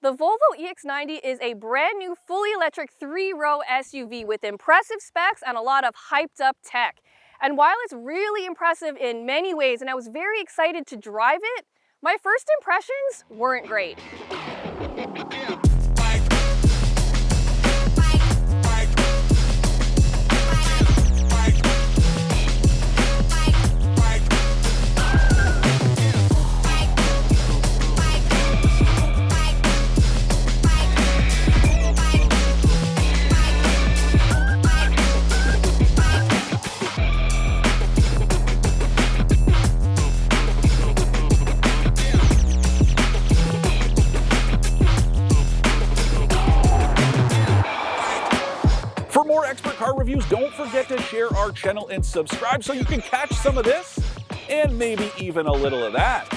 The Volvo EX90 is a brand new fully electric 3-row SUV with impressive specs and a lot of hyped up tech. And while it's really impressive in many ways and I was very excited to drive it, my first impressions weren't great. For more expert car reviews, don't forget to share our channel and subscribe so you can catch some of this and maybe even a little of that.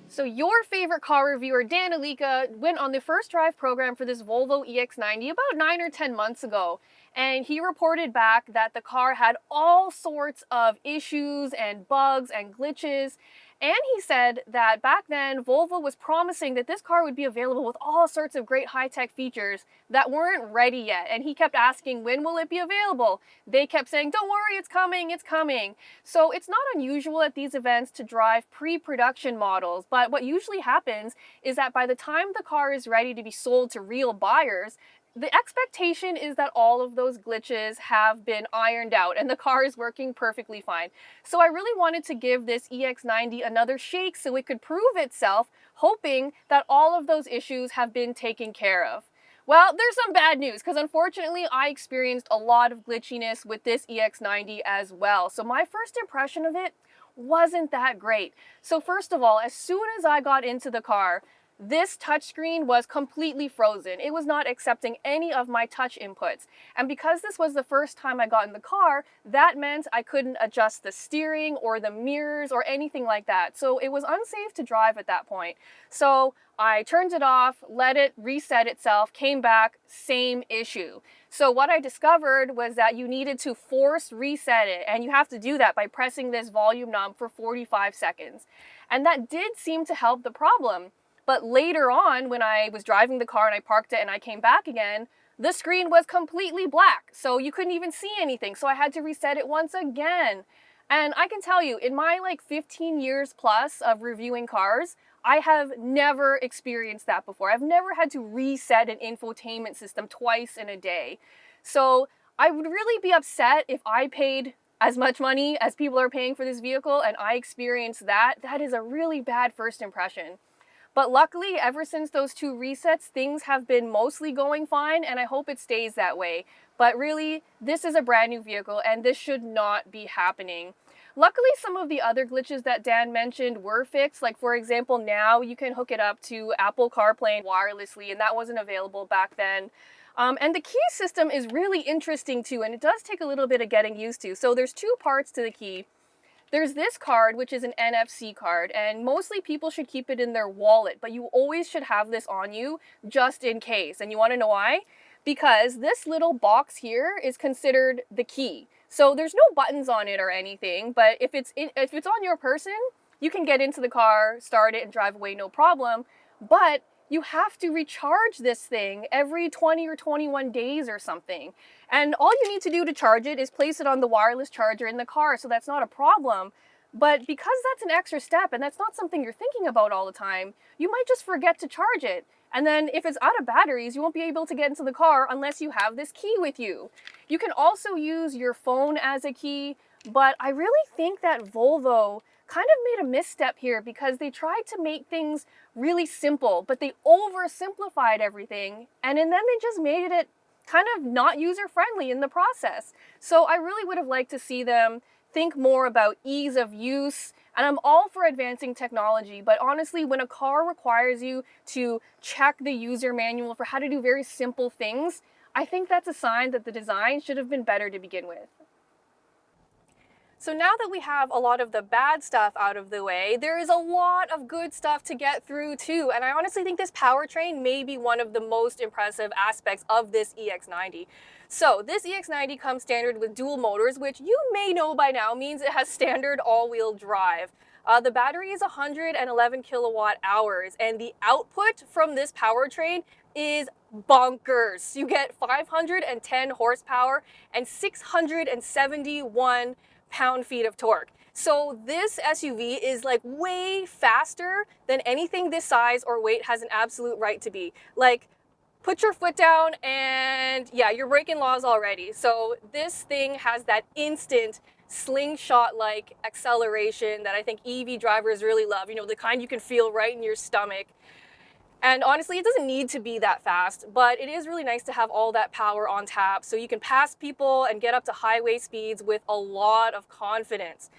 So your favorite car reviewer, Dan Alika, went on the first drive program for this Volvo EX90 about 9 or 10 months ago. And he reported back that the car had all sorts of issues and bugs and glitches. And he said that back then, Volvo was promising that this car would be available with all sorts of great high-tech features that weren't ready yet. And he kept asking, when will it be available? They kept saying, don't worry, it's coming, it's coming. So it's not unusual at these events to drive pre-production models. But what usually happens is that by the time the car is ready to be sold to real buyers, the expectation is that all of those glitches have been ironed out and the car is working perfectly fine. So I really wanted to give this EX90 another shake so it could prove itself, hoping that all of those issues have been taken care of. Well, there's some bad news because unfortunately I experienced a lot of glitchiness with this EX90 as well. So my first impression of it wasn't that great. So first of all, as soon as I got into the car, this touchscreen was completely frozen. It was not accepting any of my touch inputs. And because this was the first time I got in the car, that meant I couldn't adjust the steering or the mirrors or anything like that. So it was unsafe to drive at that point. So I turned it off, let it reset itself, came back, same issue. So what I discovered was that you needed to force reset it, and you have to do that by pressing this volume knob for 45 seconds. And that did seem to help the problem. But later on, when I was driving the car and I parked it and I came back again, the screen was completely black. So you couldn't even see anything. So I had to reset it once again. And I can tell you, in my 15 years plus of reviewing cars, I have never experienced that before. I've never had to reset an infotainment system twice in a day. So I would really be upset if I paid as much money as people are paying for this vehicle and I experienced that. That is a really bad first impression. But luckily, ever since those 2 resets, things have been mostly going fine, and I hope it stays that way. But really, this is a brand new vehicle, and this should not be happening. Luckily, some of the other glitches that Dan mentioned were fixed. Like, for example, now you can hook it up to Apple CarPlay wirelessly, and that wasn't available back then. And the key system is really interesting too, and it does take a little bit of getting used to. So there's 2 parts to the key. There's this card, which is an NFC card, and mostly people should keep it in their wallet, but you always should have this on you just in case. And you want to know why? Because this little box here is considered the key. So there's no buttons on it or anything, but if it's on your person, you can get into the car, start it, and drive away no problem. But you have to recharge this thing every 20 or 21 days or something. And all you need to do to charge it is place it on the wireless charger in the car, so that's not a problem. But because that's an extra step and that's not something you're thinking about all the time, you might just forget to charge it. And then if it's out of batteries, you won't be able to get into the car unless you have this key with you. You can also use your phone as a key, but I really think that Volvo kind of made a misstep here because they tried to make things really simple, but they oversimplified everything, and then they just made it kind of not user-friendly in the process. So I really would have liked to see them think more about ease of use, and I'm all for advancing technology, but honestly, when a car requires you to check the user manual for how to do very simple things, I think that's a sign that the design should have been better to begin with. So now that we have a lot of the bad stuff out of the way, there is a lot of good stuff to get through too. And I honestly think this powertrain may be one of the most impressive aspects of this EX90. So this EX90 comes standard with dual motors, which you may know by now means it has standard all-wheel drive. The battery is 111 kilowatt hours, and the output from this powertrain is bonkers. You get 510 horsepower and 671 pound-feet of torque. So this SUV is like way faster than anything this size or weight has an absolute right to be. Like, put your foot down and yeah, you're breaking laws already. So this thing has that instant slingshot-like acceleration that I think EV drivers really love. You know, the kind you can feel right in your stomach. And honestly, it doesn't need to be that fast, but it is really nice to have all that power on tap so you can pass people and get up to highway speeds with a lot of confidence.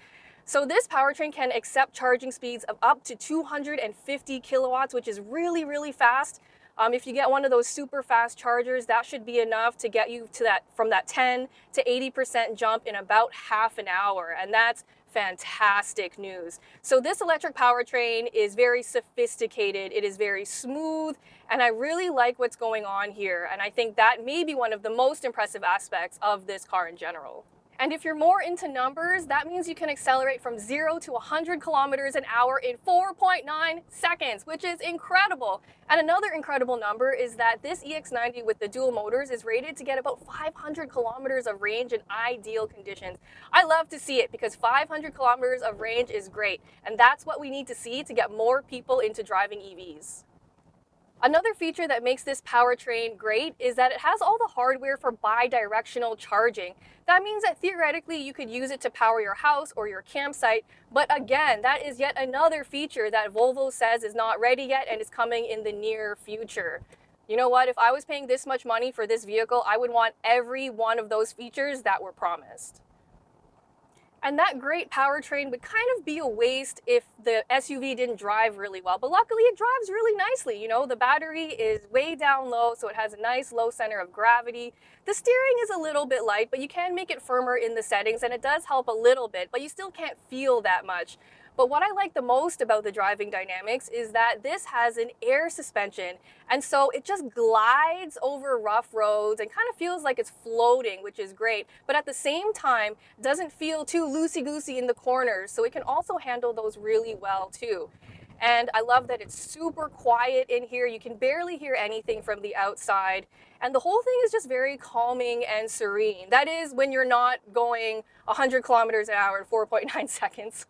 So this powertrain can accept charging speeds of up to 250 kilowatts, which is really, really fast. If you get one of those super fast chargers, that should be enough to get you to that from that 10 to 80% jump in about half an hour. And that's fantastic news. So this electric powertrain is very sophisticated. It is very smooth. And I really like what's going on here. And I think that may be one of the most impressive aspects of this car in general. And if you're more into numbers, that means you can accelerate from 0 to 100 kilometers an hour in 4.9 seconds, which is incredible. And another incredible number is that this EX90 with the dual motors is rated to get about 500 kilometers of range in ideal conditions. I love to see it because 500 kilometers of range is great. And that's what we need to see to get more people into driving EVs. Another feature that makes this powertrain great is that it has all the hardware for bi-directional charging. That means that theoretically you could use it to power your house or your campsite, but again, that is yet another feature that Volvo says is not ready yet and is coming in the near future. You know what, if I was paying this much money for this vehicle, I would want every one of those features that were promised. And that great powertrain would kind of be a waste if the SUV didn't drive really well. But luckily it drives really nicely. You know, the battery is way down low, so it has a nice low center of gravity. The steering is a little bit light, but you can make it firmer in the settings, and it does help a little bit, but you still can't feel that much. But what I like the most about the driving dynamics is that this has an air suspension, and so it just glides over rough roads and kind of feels like it's floating, which is great, but at the same time doesn't feel too loosey-goosey in the corners, so it can also handle those really well too. And I love that it's super quiet in here. You can barely hear anything from the outside. And the whole thing is just very calming and serene. That is when you're not going 100 kilometers an hour in 4.9 seconds.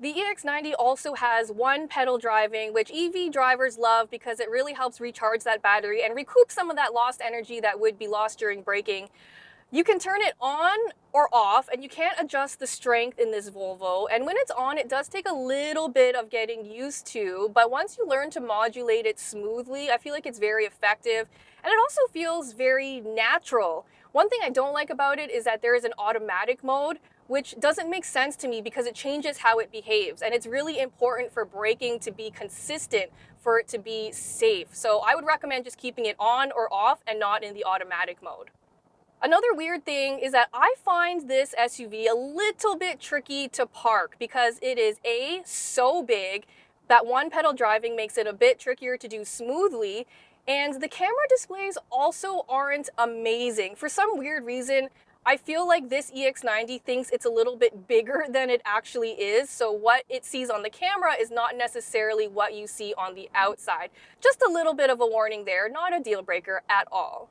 The EX90 also has one pedal driving, which EV drivers love because it really helps recharge that battery and recoup some of that lost energy that would be lost during braking. You can turn it on or off, and you can't adjust the strength in this Volvo. And when it's on, it does take a little bit of getting used to, but once you learn to modulate it smoothly, I feel like it's very effective. And it also feels very natural. One thing I don't like about it is that there is an automatic mode, which doesn't make sense to me because it changes how it behaves. And it's really important for braking to be consistent, for it to be safe. So I would recommend just keeping it on or off and not in the automatic mode. Another weird thing is that I find this SUV a little bit tricky to park because it is so big that one pedal driving makes it a bit trickier to do smoothly, and the camera displays also aren't amazing. For some weird reason, I feel like this EX90 thinks it's a little bit bigger than it actually is, so what it sees on the camera is not necessarily what you see on the outside. Just a little bit of a warning there, not a deal breaker at all.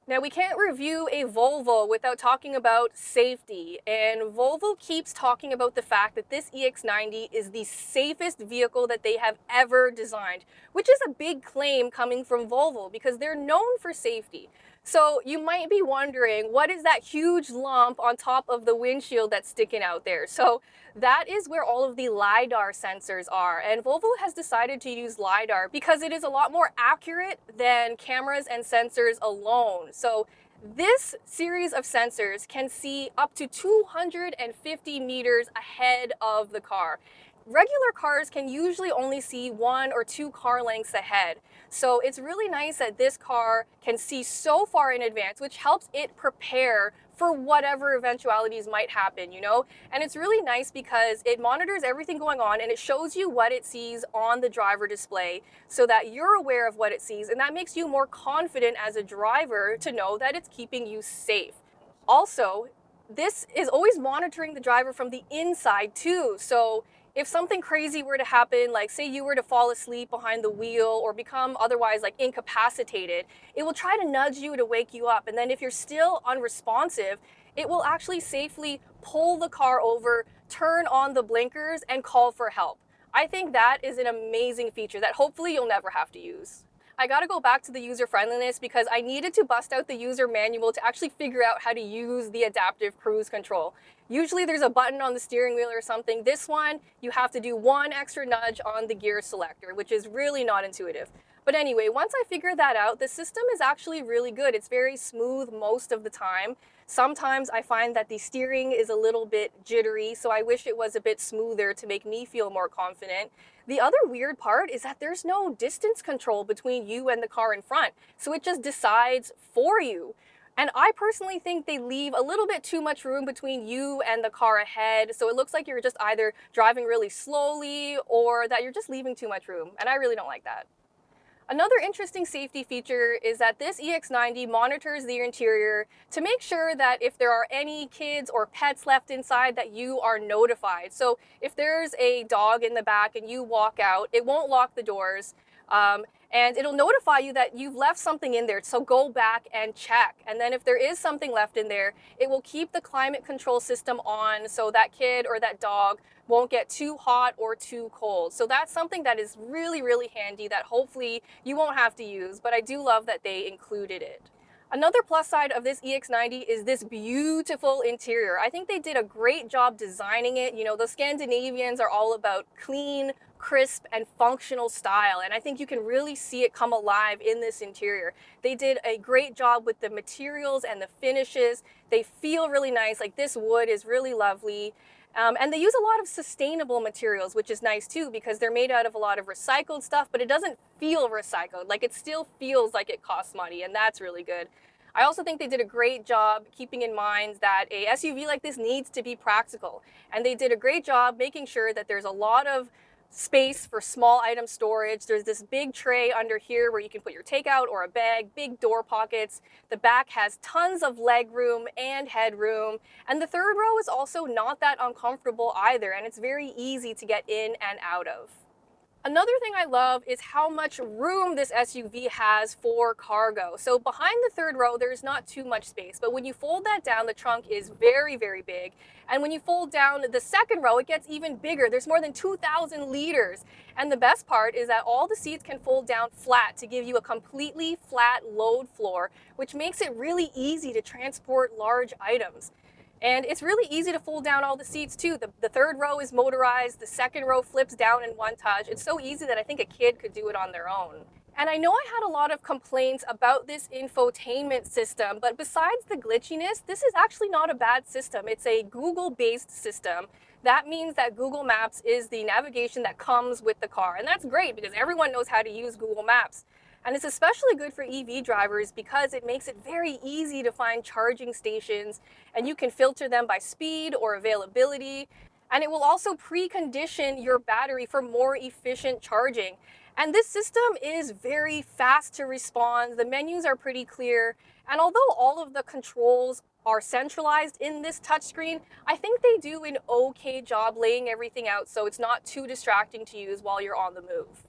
Now, we can't review a Volvo without talking about safety, and Volvo keeps talking about the fact that this EX90 is the safest vehicle that they have ever designed, which is a big claim coming from Volvo because they're known for safety. So you might be wondering, what is that huge lump on top of the windshield that's sticking out there? So that is where all of the LiDAR sensors are. And Volvo has decided to use LiDAR because it is a lot more accurate than cameras and sensors alone. So this series of sensors can see up to 250 meters ahead of the car. Regular cars can usually only see 1 or 2 car lengths ahead. So it's really nice that this car can see so far in advance, which helps it prepare for whatever eventualities might happen, you know? And it's really nice because it monitors everything going on and it shows you what it sees on the driver display so that you're aware of what it sees, and that makes you more confident as a driver to know that it's keeping you safe. Also, this is always monitoring the driver from the inside too. So if something crazy were to happen, like say you were to fall asleep behind the wheel or become otherwise like incapacitated, it will try to nudge you to wake you up. And then if you're still unresponsive, it will actually safely pull the car over, turn on the blinkers, and call for help. I think that is an amazing feature that hopefully you'll never have to use. I gotta go back to the user friendliness because I needed to bust out the user manual to actually figure out how to use the adaptive cruise control. Usually there's a button on the steering wheel or something. This one, you have to do one extra nudge on the gear selector, which is really not intuitive. But anyway, once I figured that out, the system is actually really good. It's very smooth most of the time. Sometimes I find that the steering is a little bit jittery, so I wish it was a bit smoother to make me feel more confident. The other weird part is that there's no distance control between you and the car in front, so it just decides for you. And I personally think they leave a little bit too much room between you and the car ahead, so it looks like you're just either driving really slowly or that you're just leaving too much room, and I really don't like that. Another interesting safety feature is that this EX90 monitors the interior to make sure that if there are any kids or pets left inside that you are notified. So if there's a dog in the back and you walk out, it won't lock the doors. And it'll notify you that you've left something in there, so go back and check. And then if there is something left in there, it will keep the climate control system on so that kid or that dog won't get too hot or too cold. So that's something that is really, really handy that hopefully you won't have to use, but I do love that they included it. Another plus side of this EX90 is this beautiful interior. I think they did a great job designing it. You know, the Scandinavians are all about clean, crisp, and functional style, and I think you can really see it come alive in this interior. They did a great job with the materials and the finishes. They feel really nice, like this wood is really lovely. And they use a lot of sustainable materials, which is nice too, because they're made out of a lot of recycled stuff, but it doesn't feel recycled. Like it still feels like it costs money, and that's really good. I also think they did a great job keeping in mind that a SUV like this needs to be practical. And they did a great job making sure that there's a lot of space for small item storage. There's this big tray under here where you can put your takeout or a bag, big door pockets. The back has tons of leg room and headroom. And the third row is also not that uncomfortable either, and it's very easy to get in and out of. Another thing I love is how much room this SUV has for cargo. So behind the third row, there's not too much space, but when you fold that down, the trunk is very, very big. And when you fold down the second row, it gets even bigger. There's more than 2,000 liters. And the best part is that all the seats can fold down flat to give you a completely flat load floor, which makes it really easy to transport large items. And it's really easy to fold down all the seats too. The third row is motorized, the second row flips down in one touch. It's so easy that I think a kid could do it on their own. And I know I had a lot of complaints about this infotainment system, but besides the glitchiness, this is actually not a bad system. It's a Google-based system. That means that Google Maps is the navigation that comes with the car. And that's great because everyone knows how to use Google Maps. And it's especially good for EV drivers because it makes it very easy to find charging stations, and you can filter them by speed or availability. And it will also precondition your battery for more efficient charging. And this system is very fast to respond. The menus are pretty clear. And although all of the controls are centralized in this touchscreen, I think they do an okay job laying everything out so it's not too distracting to use while you're on the move.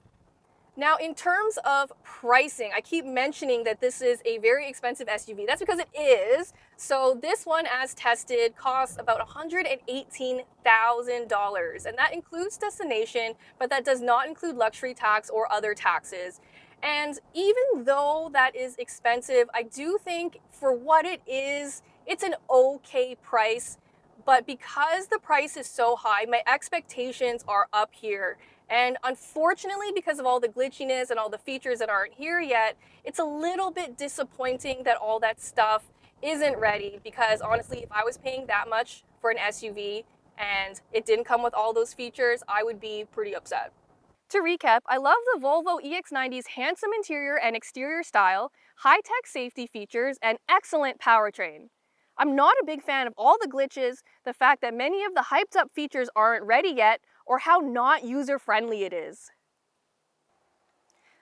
Now, in terms of pricing, I keep mentioning that this is a very expensive SUV. That's because it is. So this one, as tested, costs about $118,000. And that includes destination, but that does not include luxury tax or other taxes. And even though that is expensive, I do think for what it is, it's an okay price. But because the price is so high, my expectations are up here. And unfortunately, because of all the glitchiness and all the features that aren't here yet, it's a little bit disappointing that all that stuff isn't ready, because honestly, if I was paying that much for an SUV and it didn't come with all those features, I would be pretty upset. To recap, I love the Volvo EX90's handsome interior and exterior style, high-tech safety features, and excellent powertrain. I'm not a big fan of all the glitches, the fact that many of the hyped-up features aren't ready yet, or how not user-friendly it is.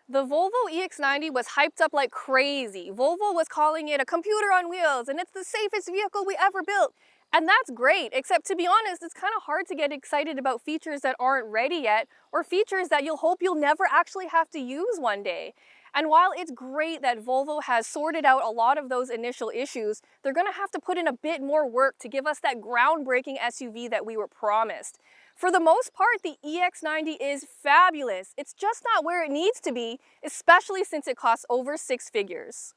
The Volvo EX90 was hyped up like crazy. Volvo was calling it a computer on wheels, and it's the safest vehicle we ever built. And that's great, except to be honest, it's kind of hard to get excited about features that aren't ready yet, or features that you'll hope you'll never actually have to use one day. And while it's great that Volvo has sorted out a lot of those initial issues, they're going to have to put in a bit more work to give us that groundbreaking SUV that we were promised. For the most part, the EX90 is fabulous. It's just not where it needs to be, especially since it costs over 6 figures.